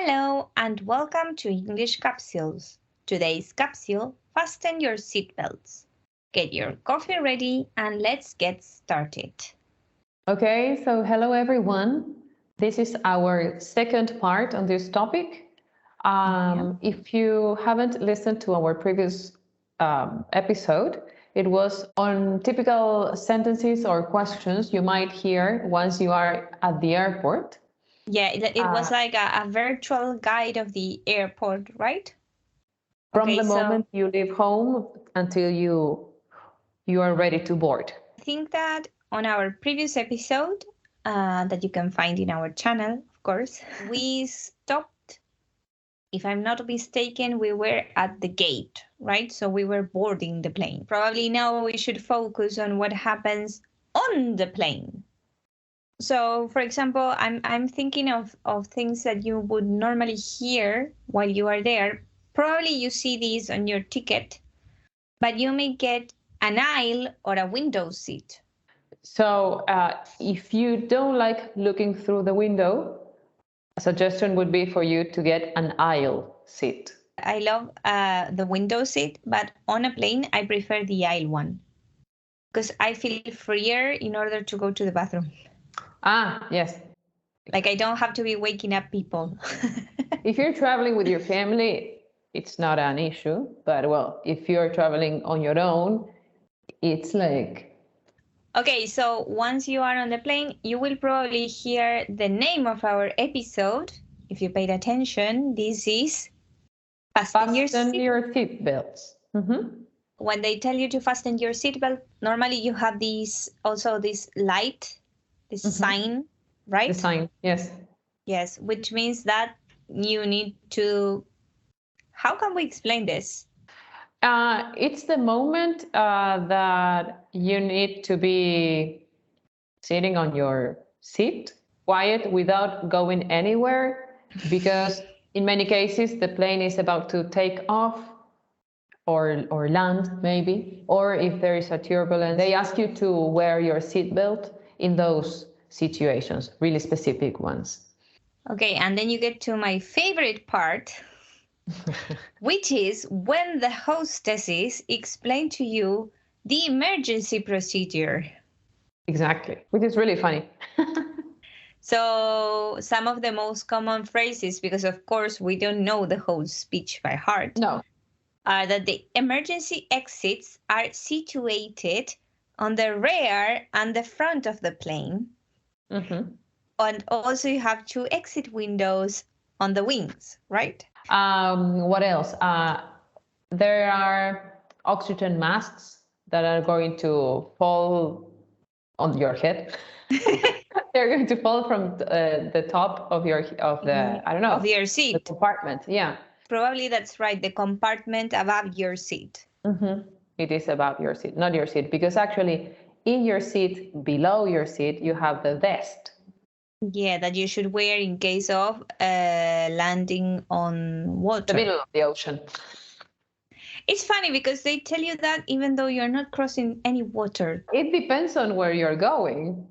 Hello and welcome to English Capsules. Today's capsule, fasten your seatbelts. Get your coffee ready and let's get started. Okay, so hello everyone. This is our second part on this topic. If you haven't listened to our previous episode, it was on typical sentences or questions you might hear once you are at the airport. Yeah, it was like a virtual guide of the airport, right? From the moment you leave home until you are ready to board. I think that on our previous episode, that you can find in our channel, of course, we stopped. If I'm not mistaken, we were at the gate, right? So we were boarding the plane. Probably now we should focus on what happens on the plane. So, for example, I'm thinking of things that you would normally hear while you are there. Probably you see these on your ticket, but you may get an aisle or a window seat. So if you don't like looking through the window, a suggestion would be for you to get an aisle seat. I love the window seat, but on a plane, I prefer the aisle one because I feel freer in order to go to the bathroom. Ah, yes. Like I don't have to be waking up people. If you're traveling with your family, it's not an issue. But well, if you're traveling on your own, it's like... Okay, so once you are on the plane, you will probably hear the name of our episode. If you paid attention, this is Fasten Your Seatbelts. Mm-hmm. When they tell you to fasten your seatbelt, normally you have this light, this sign, right? The sign, yes. Yes, which means that you need to... How can we explain this? It's the moment that you need to be sitting on your seat, quiet, without going anywhere, because in many cases the plane is about to take off or land maybe, or if there is a turbulence, they ask you to wear your seatbelt in those situations, really specific ones. Okay, and then you get to my favorite part, which is when the hostesses explain to you the emergency procedure. Exactly, which is really funny. So some of the most common phrases, because of course we don't know the whole speech by heart, No. Are that the emergency exits are situated on the rear and the front of the plane. Mm-hmm. And also you have 2 exit windows on the wings, right? What else? There are oxygen masks that are going to fall on your head. They're going to fall from the top of your of your seat, the compartment. Yeah, probably that's right. The compartment above your seat. Mm-hmm. It is above your seat, not your seat, because actually in your seat, below your seat, you have the vest. Yeah, that you should wear in case of landing on water. The middle of the ocean. It's funny because they tell you that even though you're not crossing any water. It depends on where you're going.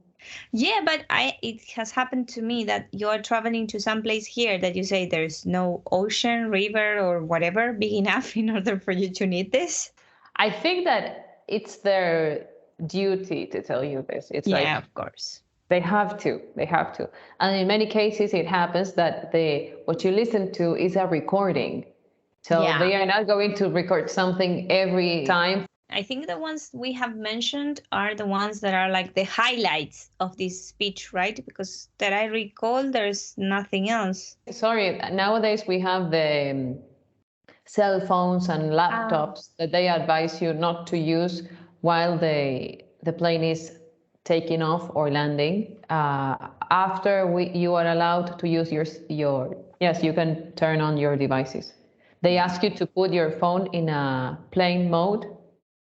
Yeah, but it has happened to me that you're traveling to some place here that you say there's no ocean, river, or whatever big enough in order for you to need this. I think that it's their duty to tell you this. It's yeah, of course. They have to. And in many cases, it happens that what you listen to is a recording. So they are not going to record something every time. I think the ones we have mentioned are the ones that are like the highlights of this speech, right? Because that I recall, there's nothing else. Sorry, nowadays we have the cell phones and laptops that they advise you not to use while the plane is taking off or landing. After you are allowed to use yes, you can turn on your devices. They ask you to put your phone in a plane mode.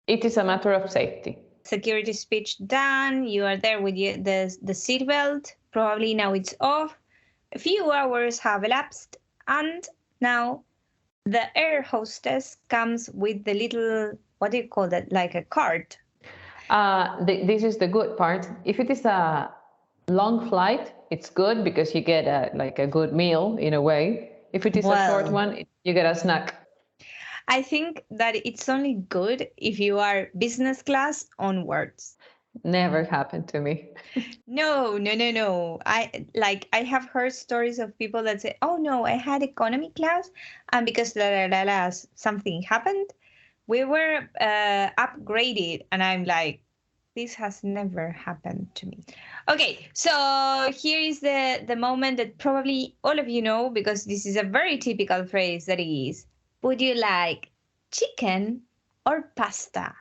It is a matter of safety. Security speech done. You are there with the seatbelt. Probably now it's off. A few hours have elapsed, and now the air hostess comes with the little, what do you call that? Like a cart. This is the good part. If it is a long flight, it's good because you get a good meal in a way. If it is a short one, you get a snack. I think that it's only good if you are business class onwards. Never happened to me. No. I have heard stories of people that say, "Oh no, I had economy class, and because something happened, we were upgraded." And I'm like, this has never happened to me. Okay, so here is the moment that probably all of you know, because this is a very typical phrase, that is, would you like chicken or pasta?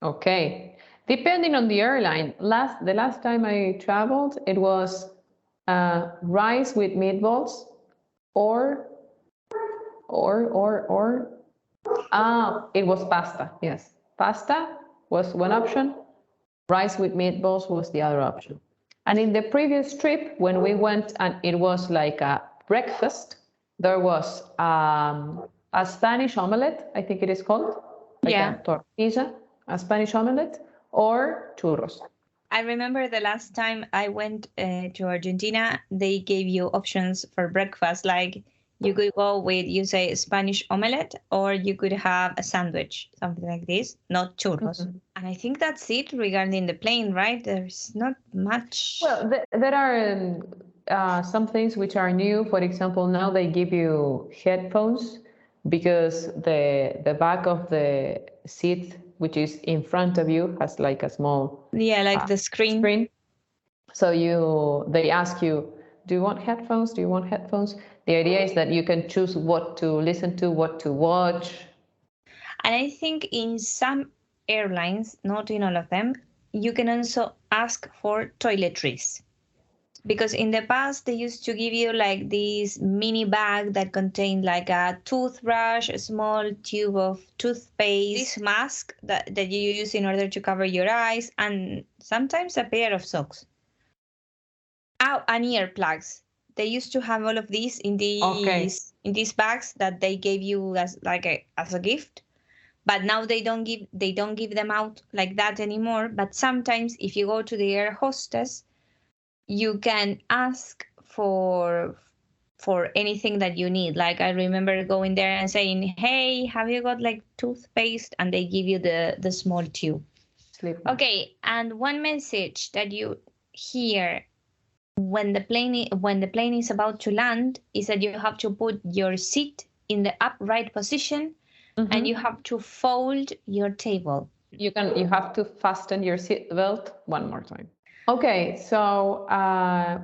Okay. Depending on the airline, the last time I traveled, it was rice with meatballs or it was pasta. Yes. Pasta was one option. Rice with meatballs was the other option. And in the previous trip, when we went and it was like a breakfast, there was a Spanish omelette, I think it is called, like a tortilla, a Spanish omelette, or churros. I remember the last time I went to Argentina, they gave you options for breakfast. Like you could go with, you say, Spanish omelette, or you could have a sandwich, something like this, not churros. Mm-hmm. And I think that's it regarding the plane, right? There's not much. Well, there are some things which are new. For example, now they give you headphones because the back of the seat, which is in front of you, has like a small the screen. So they ask you, do you want headphones? Do you want headphones? The idea is that you can choose what to listen to, what to watch. And I think in some airlines, not in all of them, you can also ask for toiletries. Because in the past, they used to give you like this mini bag that contained like a toothbrush, a small tube of toothpaste, this mask that you use in order to cover your eyes, and sometimes a pair of socks. Oh, and earplugs. They used to have all of these in these bags that they gave you as a gift. But now they don't give them out like that anymore. But sometimes if you go to the air hostess, you can ask for anything that you need. Like I remember going there and saying, "Hey, have you got like toothpaste?" And they give you the small tube. Okay, and one message that you hear when the plane is about to land is that you have to put your seat in the upright position, and you have to fold your table. You have to fasten your seatbelt one more time. Okay, so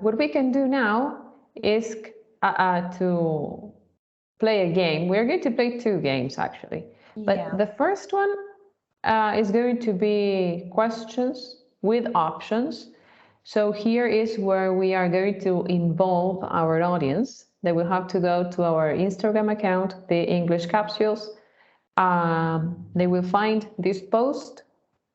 what we can do now is to play a game. We're going to play two games actually. But the first one is going to be questions with options. So here is where we are going to involve our audience. They will have to go to our Instagram account, the English Capsules. They will find this post,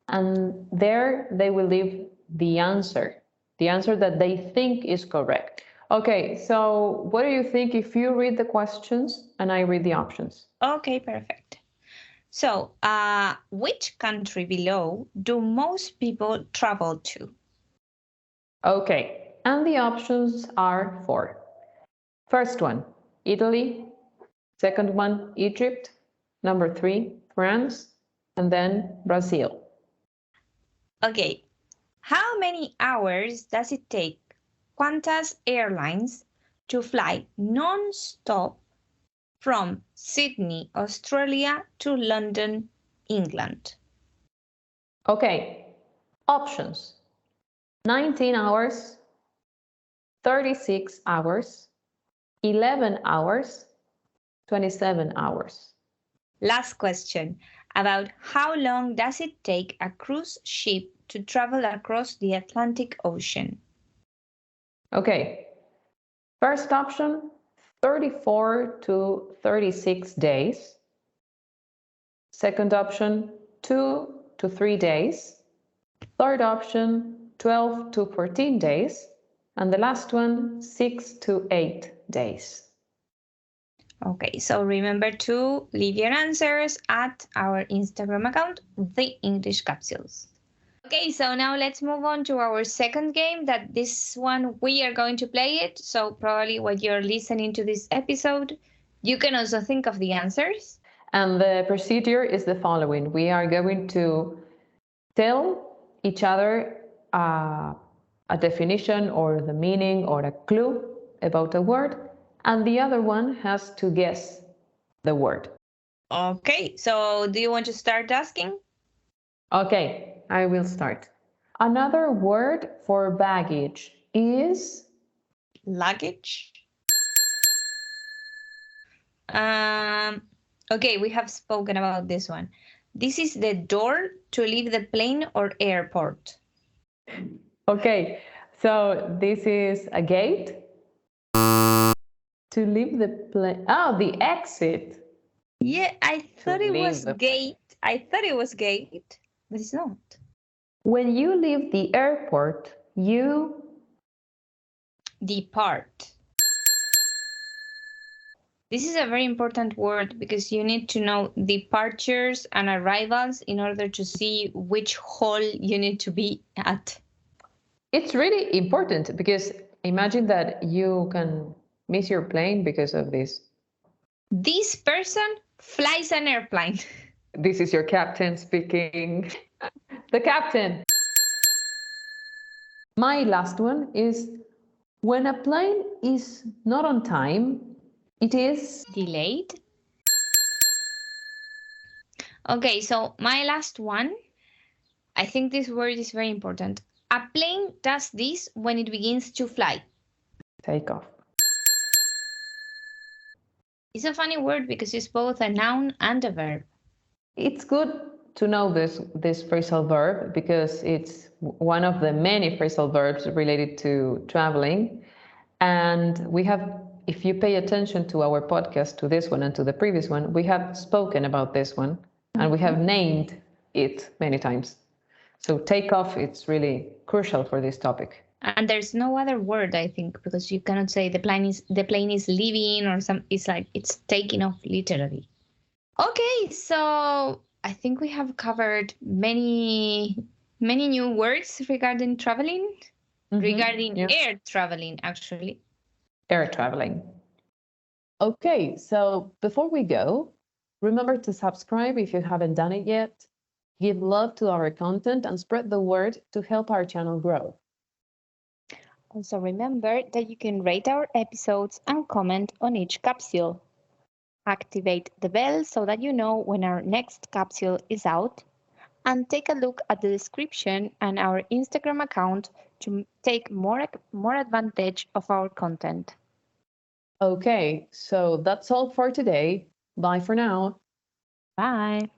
and there they will leave the answer that they think is correct. Okay, so what do you think if you read the questions and I read the options? Okay, perfect. So, which country below do most people travel to? Okay, and the options are four. First one, Italy. Second one, Egypt. Number 3, France. And then Brazil. Okay, how many hours does it take Qantas Airlines to fly non-stop from Sydney, Australia to London, England? Okay, options. 19 hours, 36 hours, 11 hours, 27 hours. Last question. About how long does it take a cruise ship to travel across the Atlantic Ocean? Okay. First option, 34 to 36 days. Second option, 2 to 3 days. Third option, 12 to 14 days. And the last one, 6 to 8 days. Okay, so remember to leave your answers at our Instagram account, The English Capsules. Okay, so now let's move on to our second game. That this one we are going to play it. So probably while you're listening to this episode, you can also think of the answers. And the procedure is the following. We are going to tell each other a definition or the meaning or a clue about a word, and the other one has to guess the word. Okay, so do you want to start asking? Okay, I will start. Another word for baggage is Luggage. Okay, we have spoken about this one. This is the door to leave the plane or airport. okay. So this is a gate to leave the plane. Oh, the exit Yeah, I to thought it leave was the plane. gate. I thought it was gate, but it's not. When you leave the airport, you Depart. This is a very important word because you need to know departures and arrivals in order to see which hall you need to be at. it's really important because imagine that you can miss your plane because of this. This person flies an airplane. This is your captain speaking. The captain. My last one is when a plane is not on time, it is Delayed. Okay, so my last one, I think this word is very important. A plane does this when it begins to fly. take off. It's a funny word because it's both a noun and a verb. It's good to know this phrasal verb because it's one of the many phrasal verbs related to traveling. And we have, if you pay attention to our podcast, to this one and to the previous one, we have spoken about this one and we have named it many times. So take off, it's really crucial for this topic. And there's no other word, I think, because you cannot say the plane is leaving or some. It's like it's taking off literally. Okay, so I think we have covered many new words regarding traveling, regarding Yeah. air traveling, actually. Air traveling. Okay, so before we go, remember to subscribe if you haven't done it yet. Give love to our content and spread the word to help our channel grow. Also, remember that you can rate our episodes and comment on each capsule. Activate the bell so that you know when our next capsule is out. And take a look at the description and our Instagram account to take more advantage of our content. Okay, so that's all for today. Bye for now. Bye.